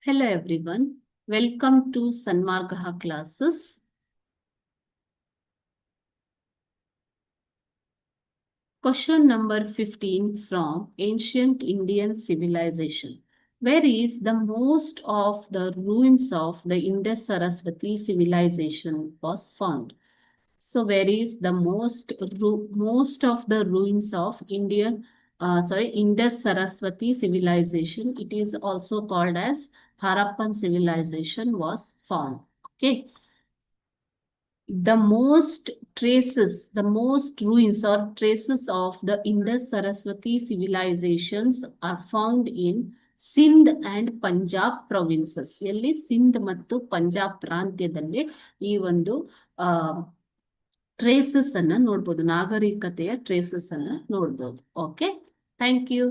Hello everyone, welcome to Sanmargaha classes. Question number 15 from Ancient Indian Civilization. Where is the most of the ruins of the Indus Saraswati civilization was found? So where is the most of the ruins of Indus Saraswati civilization? It is also called as Harappan civilization was found. Okay. The most ruins or traces of the Indus Saraswati civilizations are found in Sindh and Punjab provinces. ಎಲ್ಲಿ ಸಿಂಧ್ ಮತ್ತು ಪಂಜಾಬ್ ಪ್ರಾಂತ್ಯದಲ್ಲಿ ಈ ಒಂದು traces ಅನ್ನ ನೋಡ್ಬೋದು, ನಾಗರಿಕತೆಯ traces ಅನ್ನ ನೋಡ್ಬೋದು. Okay, thank you.